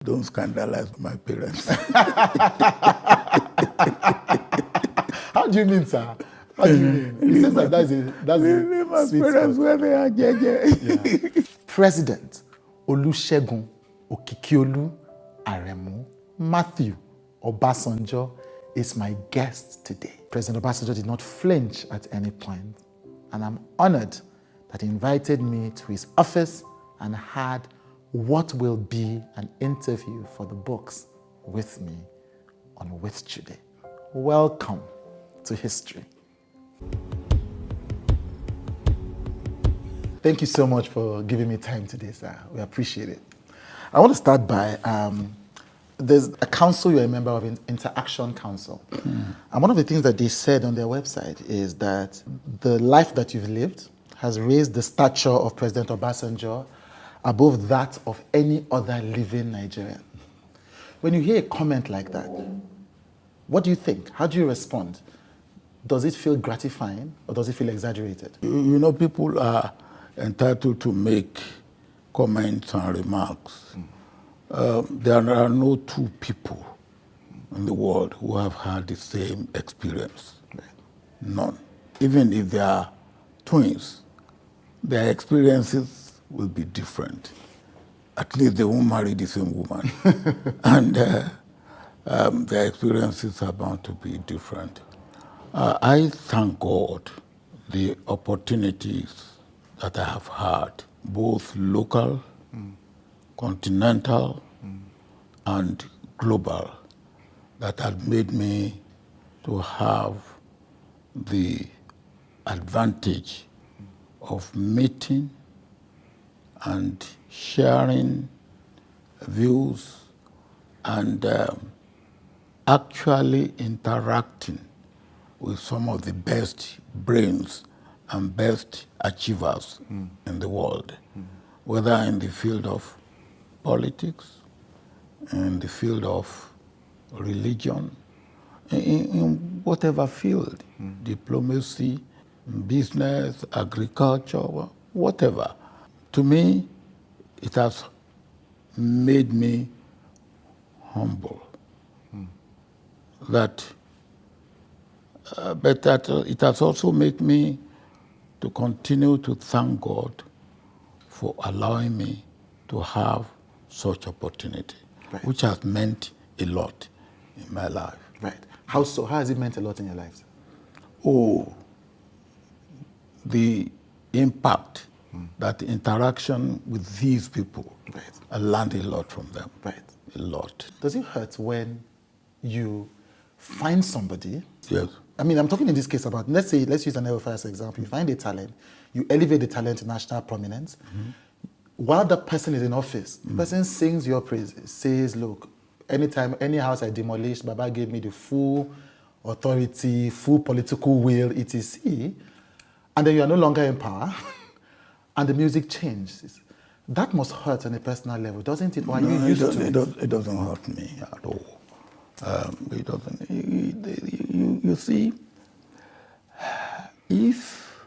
Don't scandalize my parents. How do you mean, sir? How do you mean? It seems like that's My sweet parents, spot. where they are, JJ. President Olusegun Aremu Matthew Obasanjo is my guest today. President Obasanjo did not flinch at any point, and I'm honored that he invited me to his office and had what will be an interview for the books with me on With Chude. Welcome to history. Thank you so much for giving me time today, sir. We appreciate it. I want to start by, there's a council you're a member of, Interaction Council. And one of the things that they said on their website is that the life that you've lived has raised the stature of President Obasanjo above that of any other living Nigerian. When you hear a comment like that, what do you think? How do you respond? Does it feel gratifying or does it feel exaggerated? You know, people are entitled to make comments and remarks. There are no two people in the world who have had the same experience. None. Even if they are twins, their experiences will be different. At least they won't marry the same woman. And their experiences are bound to be different. I thank God the opportunities that I have had, both local, continental, and global, that have made me to have the advantage of meeting and sharing views and actually interacting with some of the best brains and best achievers in the world, whether in the field of politics, in the field of religion, in whatever field, diplomacy, business, agriculture, whatever. To me, it has made me humble. But it has also made me to continue to thank God for allowing me to have such opportunity, Right. which has meant a lot in my life. Right. How so? How has it meant a lot in your life? Oh, the impact that interaction with these people, Right. I learned a lot from them. Right. A lot. Does it hurt when you find somebody? Yes. I mean, I'm talking in this case about, let's use an LFI as an example. You find a talent, you elevate the talent to national prominence. While the person is in office, the person sings your praises, says, look, anytime, any house I demolished, Baba gave me the full authority, full political will, etc. And then you are no longer in power, and the music changes. That must hurt on a personal level, doesn't it? Or are you used to it? It doesn't hurt me at all. It doesn't. You see, if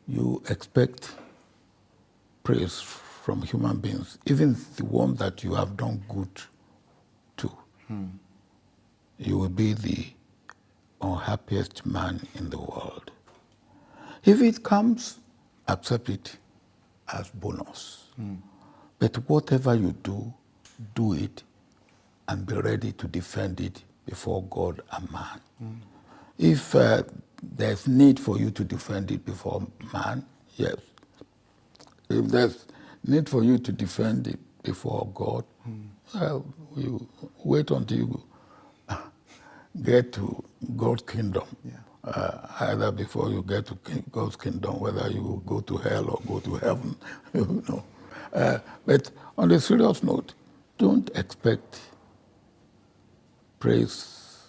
you expect praise from human beings, even the ones that you have done good to, you will be the unhappiest man in the world. If it comes, accept it as bonus. But whatever you do, do it and be ready to defend it before God and man. If there's need for you to defend it before man, yes. If there's need for you to defend it before God, well, you wait until you get to God's kingdom. Either before you get to God's kingdom, whether you will go to hell or go to heaven, you know. But on a serious note, don't expect praise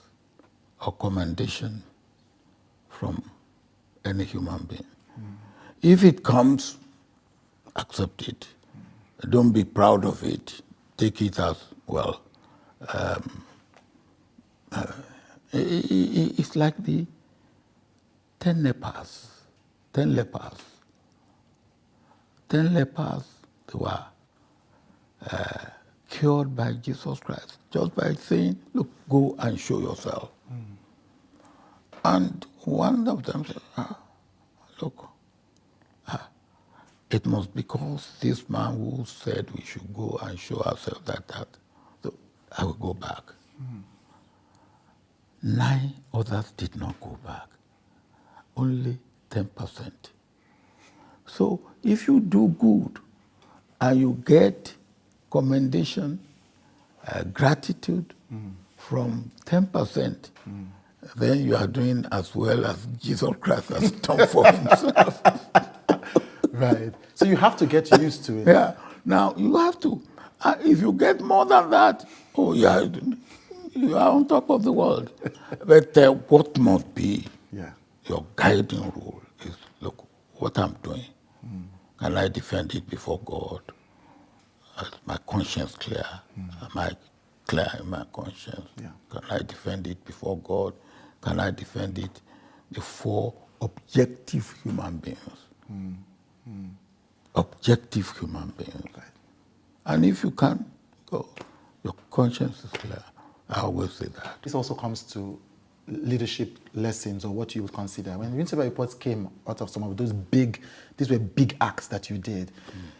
or commendation from any human being. If it comes, accept it. Don't be proud of it. Take it as, well, it's like the 10 lepers. 10 lepers. 10 lepers, they were cured by Jesus Christ, just by saying, look, go and show yourself. And one of them said, look, it must be because this man who said we should go and show ourselves that. So I will go back. 9 others did not go back. Only 10%. So if you do good and you get commendation, gratitude from 10%, then you are doing as well as Jesus Christ has done for himself. Right. So you have to get used to it. Yeah. Now you have to. If you get more than that, oh yeah, you are on top of the world. But what must be your guiding rule is, look, what I'm doing, can I defend it before God? Is my conscience clear? Am I clear in my conscience? Can I defend it before God? Can I defend it before objective human beings? Objective human beings. Right. And if you can, go. Your conscience is clear. I always say that. This also comes to leadership lessons, or what you would consider. When the newspaper reports came out of some of those these were big acts that you did.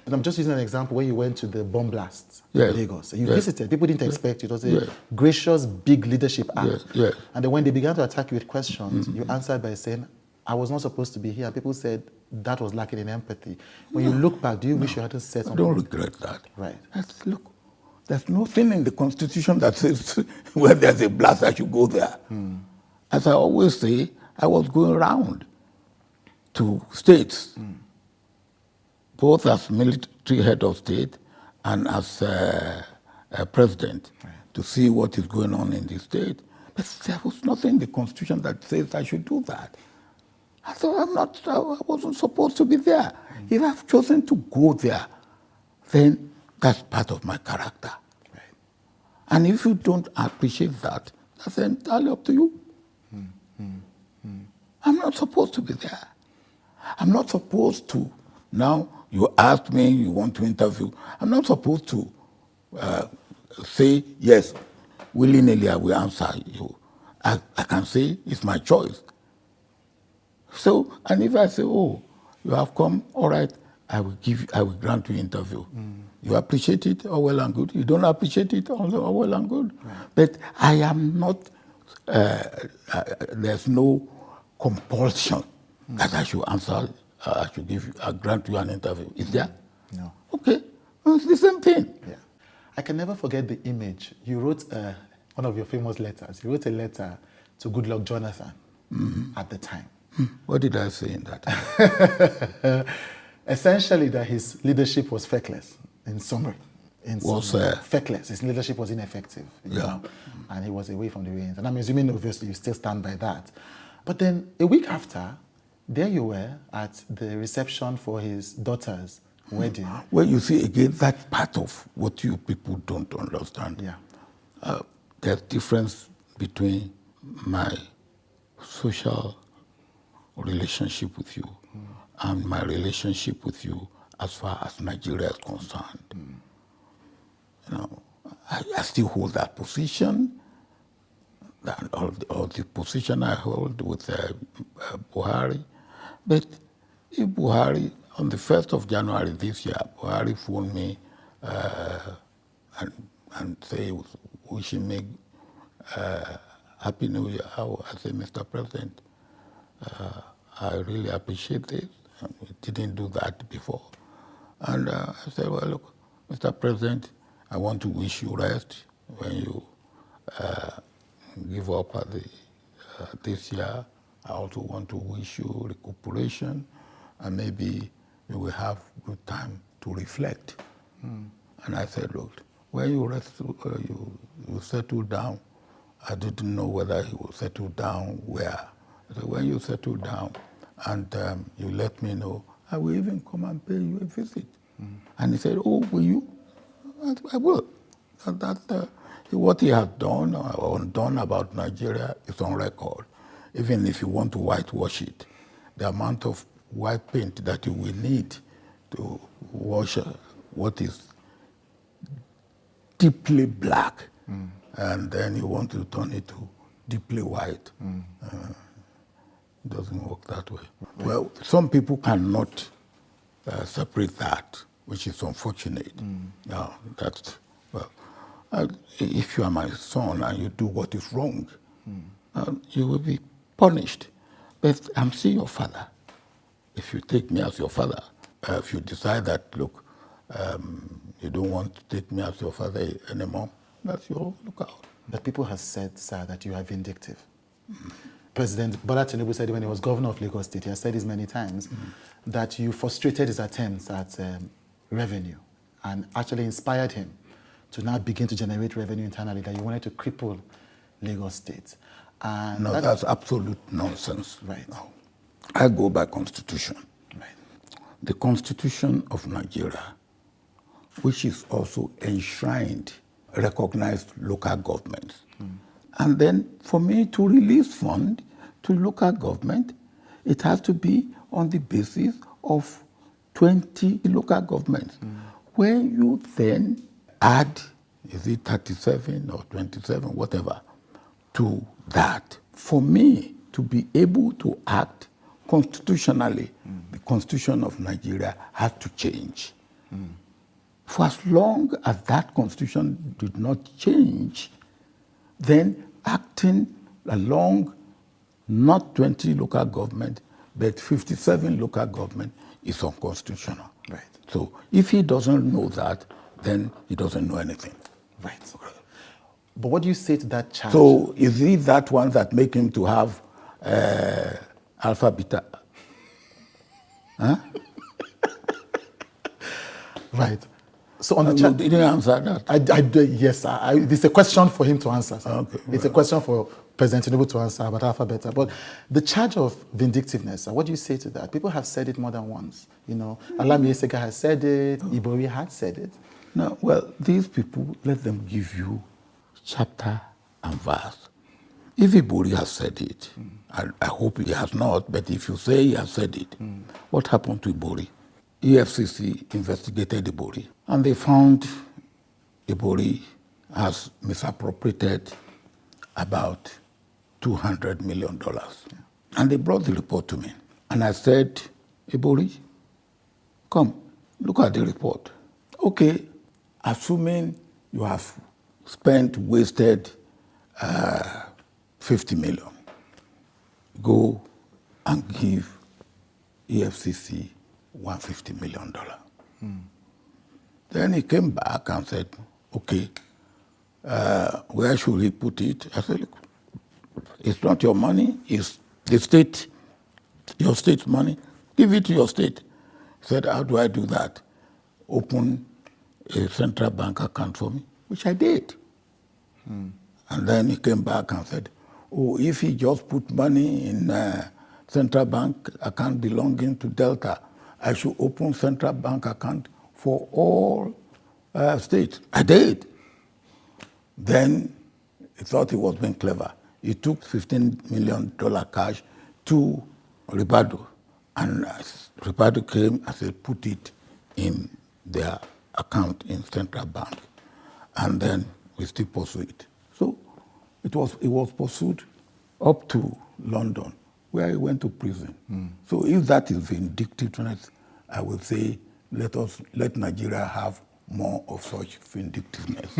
And I'm just using an example when you went to the bomb blasts in Lagos. You visited, people didn't expect you. It was a gracious, big leadership act. And then when they began to attack you with questions, you answered by saying, I was not supposed to be here. People said that was lacking in empathy. When you look back, do you wish you hadn't said something? I don't regret that. Right. Look, there's nothing in the Constitution that says where there's a blast, I should go there. As I always say, I was going around to states, both as military head of state and as a president, to see what is going on in the state. But there was nothing in the Constitution that says I should do that. I thought I wasn't supposed to be there. If I've chosen to go there, then that's part of my character. Right. And if you don't appreciate that, that's entirely up to you. I'm not supposed to be there. I'm not supposed to. Now, you ask me, you want to interview. I'm not supposed to say, yes, willy-nilly I will answer you. I can say, it's my choice. So, and if I say, oh, you have come, all right, I will grant you interview. You appreciate it, all well and good. You don't appreciate it, all well and good. Right. But I am not, there's no compulsion that I should answer, I should grant you an interview. Is there? No. Okay, well, it's the same thing. Yeah. I can never forget the image. You wrote one of your famous letters. You wrote a letter to Goodluck Jonathan at the time. What did I say in that? Essentially, that his leadership was feckless, in summary. Feckless. His leadership was ineffective. You know, and he was away from the reins. And I'm assuming, obviously, you still stand by that. But then, a week after, there you were at the reception for his daughter's wedding. Well, you see, again, that's part of what you people don't understand. Yeah. There's difference between my social relationship with you and my relationship with you as far as Nigeria is concerned. You know, I still hold that position, or the position I hold with Buhari. But if Buhari, on the 1st of January this year, Buhari phoned me and say, wishing me Happy New Year. I say, Mr. President, I really appreciate this. We didn't do that before. And I said, well, look, Mr. President, I want to wish you rest when you give up at this year. I also want to wish you recuperation, and maybe you will have good time to reflect. And I said, look, when you rest, you settle down. I didn't know whether he would settle down where. I said, when you settle down and you let me know, I will even come and pay you a visit. And he said, oh, will you? I will. What he has done or undone about Nigeria is on record. Even if you want to whitewash it, the amount of white paint that you will need to wash what is deeply black, and then you want to turn it to deeply white. It doesn't work that way. Well, some people cannot separate that, which is unfortunate. Now, that's, well, if you are my son and you do what is wrong, you will be punished. But I'm still your father. If you take me as your father, if you decide that, look, you don't want to take me as your father anymore, that's your lookout. But people have said, sir, that you are vindictive. President Bola Tinubu said when he was governor of Lagos State, he has said this many times, that you frustrated his attempts at revenue and actually inspired him to now begin to generate revenue internally, that you wanted to cripple Lagos State. And No, that's absolute nonsense. Right. No. I go by constitution. Right. The Constitution of Nigeria, which is also enshrined, recognized local governments. And then for me to release fund to local government, it has to be on the basis of 20 local governments. When you then add, is it 37 or 27, whatever, to that, for me to be able to act constitutionally, the Constitution of Nigeria has to change. For as long as that Constitution did not change, then acting along not 20 local government, but 57 local government is unconstitutional. Right. So if he doesn't know that, then he doesn't know anything. Right. But what do you say to that charge? So is he that one that make him to have alpha, beta? Huh? Right. So on the You charge, didn't answer that. yes, sir. It's a question for him to answer, sir. Okay, It's a question for President Tinubu to answer about alpha beta. But the charge of vindictiveness, sir, what do you say to that? People have said it more than once. You know, Alami Eseka has said it, Ibori had said it. No, well, these people, let them give you chapter and verse. If Ibori has said it, I hope he has not, but if you say he has said it, what happened to Ibori? EFCC investigated Ibori, and they found Ibori has misappropriated about $200 million. And they brought the report to me. And I said, Ibori, come, look at the report. Okay, assuming you have wasted 50 million, go and give EFCC $150 million. Then he came back and said, okay, where should we put it? I said, look, it's not your money, it's the state, your state's money. Give it to your state. He said, how do I do that? Open a central bank account for me, which I did. And then he came back and said, oh, if he just put money in central bank account belonging to Delta, I should open central bank account for all states. I did. Then he thought he was being clever. He took $15 million cash to Ribado. And Ribado came and said, put it in their account in central bank. And then we still pursue it. So it was pursued up to London, where he went to prison. So if that is vindictiveness, I would say let Nigeria have more of such vindictiveness.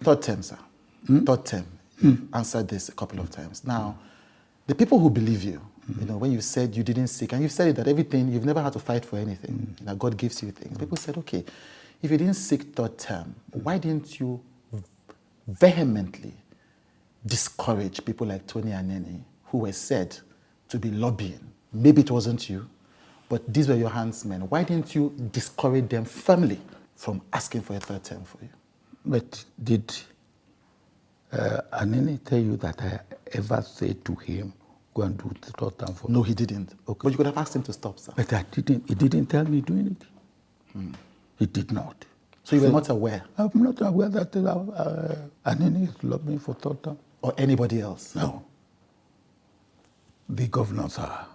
Third term, sir. Third term. Answered this a couple of times. Now, the people who believe you, you know, when you said you didn't seek, and you've said that everything, you've never had to fight for anything, that God gives you things. People said, okay, if you didn't seek third term, why didn't you vehemently discourage people like Tony Aneni, who were said to be lobbying? Maybe it wasn't you, but these were your handsmen. Why didn't you discourage them firmly from asking for a third term for you? But did Aneni tell you that I ever said to him, go and do the third term for me? No, he didn't. Okay. But you could have asked him to stop, sir. But he didn't tell me doing it. He did not. So you were not aware? I'm not aware that Aneni is lobbying for third term. Or anybody else? No. The governors are,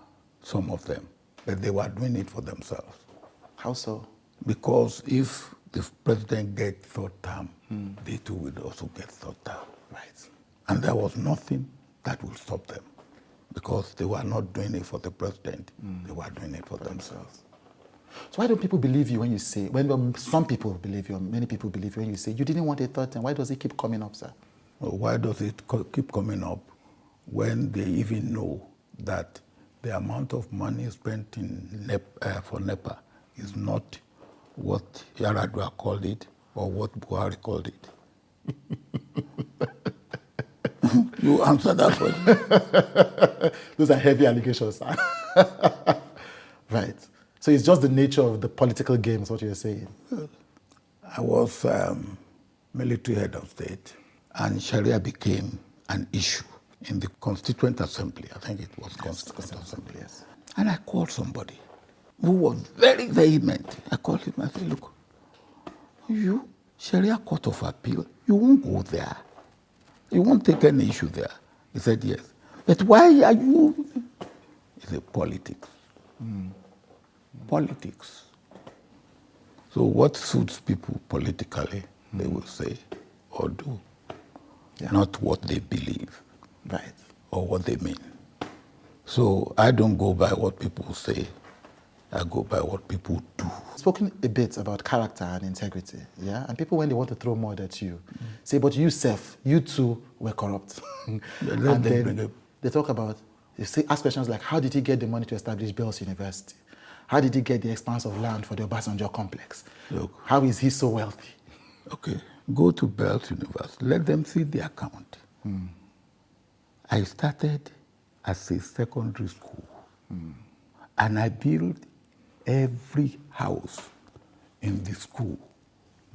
some of them, but they were doing it for themselves. How so? Because if the president gets third term, they too will also get third term. Right. And there was nothing that will stop them because they were not doing it for the president, they were doing it for themselves. So why don't people believe you when you say, when some people believe you, or many people believe you when you say, you didn't want a third term? Why does it keep coming up, sir? Well, why does it keep coming up when they even know that the amount of money spent in for NEPA is not what Yaradua called it or what Buhari called it? You answer that question. Those are heavy allegations, sir. Right. So it's just the nature of the political game, is what you're saying. I was military head of state, and Sharia became an issue in the Constituent Assembly. I think it was Constituent Assembly. Yes. And I called somebody who was very vehement. I called him, I said, look, you, Sharia Court of Appeal, you won't go there. You won't take any issue there. He said, yes. But why are you? He said, politics. Politics. So what suits people politically, they will say or do, not what they believe, Right. or what they mean. So I don't go by what people say, I go by what people do. Spoken a bit about character and integrity, yeah? And people, when they want to throw mud at you, say, but you, Seth, you too were corrupt. And then they talk about, they say, ask questions like, how did he get the money to establish Bells University? How did he get the expanse of land for the Obasanjo complex? Look, how is he so wealthy? Okay, go to Bells University, let them see the account. I started as a secondary school, and I built every house in the school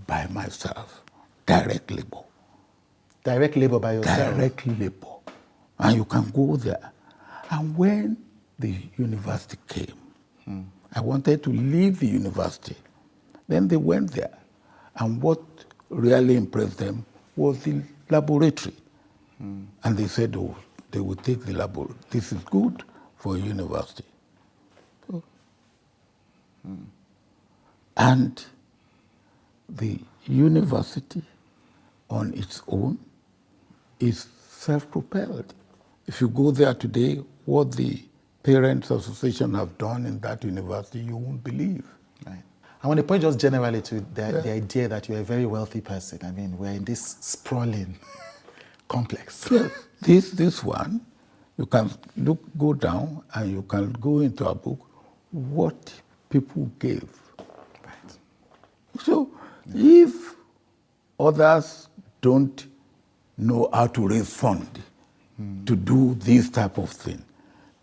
by myself, direct labor. Direct labor by yourself? Direct labor. And you can go there. And when the university came, I wanted to leave the university. Then they went there. And what really impressed them was the laboratory. And they said, oh, they would take the laboratory. This is good for a university. So, and the university on its own is self-propelled. If you go there today, what the Parents Association have done in that university, you won't believe. Right. I want to point just generally to the idea that you're a very wealthy person. I mean, we're in this sprawling complex. Yes. This one, you can go down and you can go into a book what people gave. Right. So if others don't know how to raise funds to do this type of thing,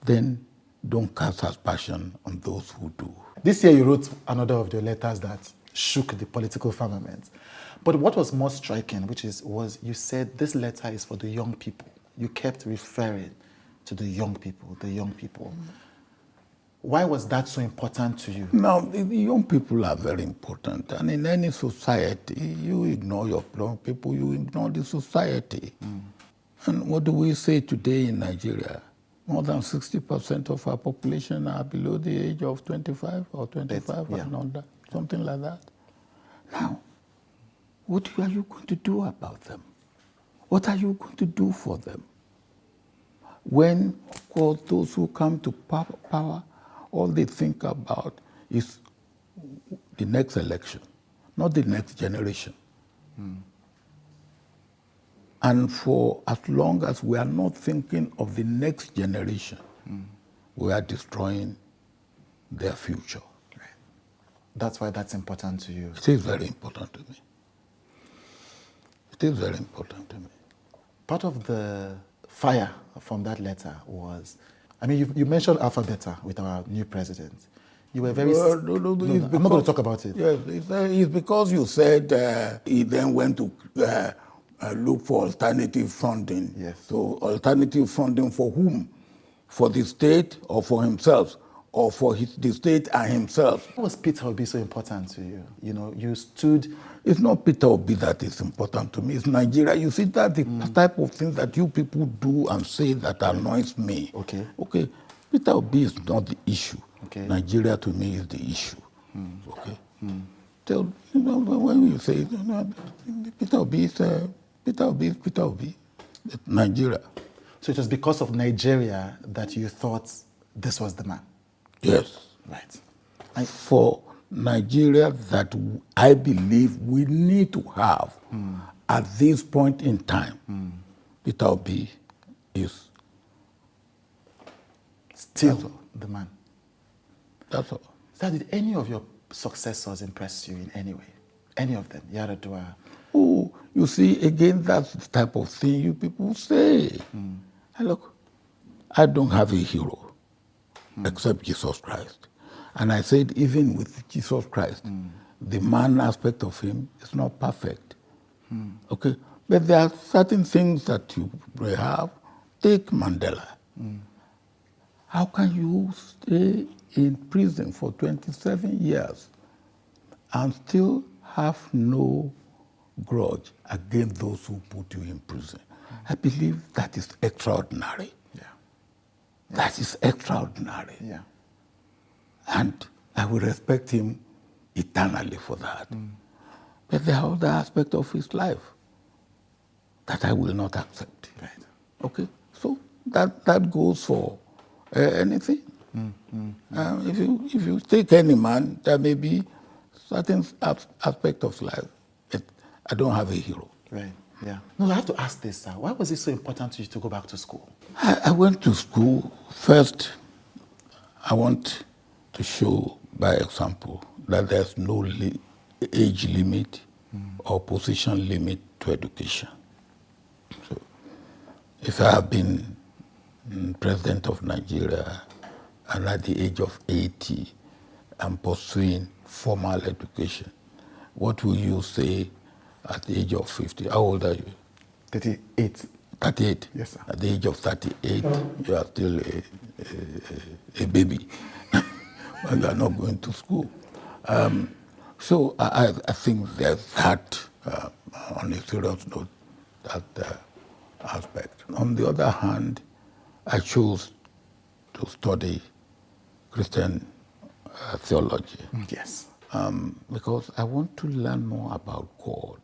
then don't cast aspersion on those who do. This year you wrote another of the letters that shook the political firmament. But what was more striking, was you said this letter is for the young people. You kept referring to the young people, the young people. Why was that so important to you? Now, the young people are very important. And in any society, you ignore your young people, you ignore the society. And what do we say today in Nigeria? More than 60% of our population are below the age of 25 or 25 and under, something like that. Now, what are you going to do about them? What are you going to do for them? When, of course, those who come to power, all they think about is the next election, not the next generation. And for as long as we are not thinking of the next generation, we are destroying their future. Right. That's why that's important to you. It is very important to me. It is very important to me. Part of the fire from that letter was, I mean, you mentioned Alpha Beta with our new president. You were very... I'm not going to talk about it. Yes, it's because you said he then went to look for alternative funding. Yes. So alternative funding for whom? For the state or for himself? Or for the state and himself? Why was Peter Obi so important to you? You know, you stood... It's not Peter Obi that is important to me. It's Nigeria. You see, that's the type of things that you people do and say that annoys me. Okay. Okay. Peter Obi is not the issue. Okay. Nigeria to me is the issue. Okay. So, when you say, Peter Obi is Peter Obi is Peter Obi, Nigeria. So it was because of Nigeria that you thought this was the man? Yes. Right. For Nigeria that I believe we need to have at this point in time, Peter Obi is Still the man. That's all. Sir, did any of your successors impress you in any way? Any of them? Yaradua? Oh, you see, again, that's the type of thing you people say. And look, I don't have a hero except Jesus Christ. And I said, even with Jesus Christ, the man aspect of him is not perfect. Okay? But there are certain things that you may have. Take Mandela. How can you stay in prison for 27 years and still have no grudge against those who put you in prison? I believe that is extraordinary. Yeah. That is extraordinary. Yeah. And I will respect him eternally for that. But there are other aspects of his life that I will not accept. Right. Okay? So that goes for anything. If you take any man, there may be certain aspect of life. I don't have a hero. Right. Yeah. No, I have to ask this, sir. Why was it so important to you to go back to school? I went to school. First, I want to show by example that there's no age limit or position limit to education. So, if I have been president of Nigeria and at the age of 80, I'm pursuing formal education, what will you say at the age of 50? How old are you? 38. 38? Yes, sir. At the age of 38, you are still a baby. When you are not going to school. So I think there's that, on a serious note, that aspect. On the other hand, I chose to study Christian theology. Yes. Because I want to learn more about God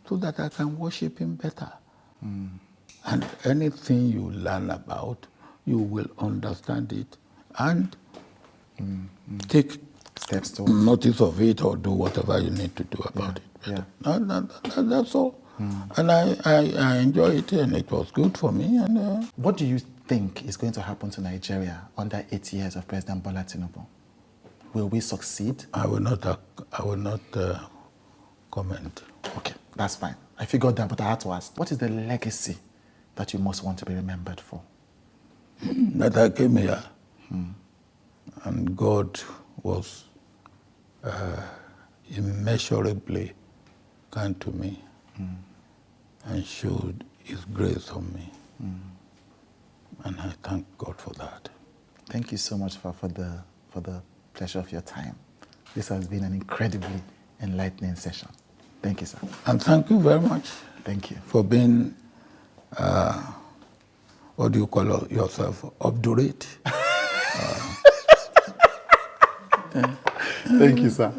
so that I can worship Him better. And anything you learn about, you will understand it and take Steps to notice of it or do whatever you need to do about it. Yeah. That's all. And I enjoy it, and it was good for me. And What do you think is going to happen to Nigeria under 8 years of President Bola Tinubu? Will we succeed? I will not comment. Okay, that's fine. I figured that, but I had to ask, what is the legacy that you most want to be remembered for? That I came here, and God was immeasurably kind to me and showed His grace on me. And I thank God for that. Thank you so much for the pleasure of your time. This has been an incredibly enlightening session. Thank you, sir. And thank you very much. Thank you. For being, what do you call yourself, obdurate? Thank you, sir.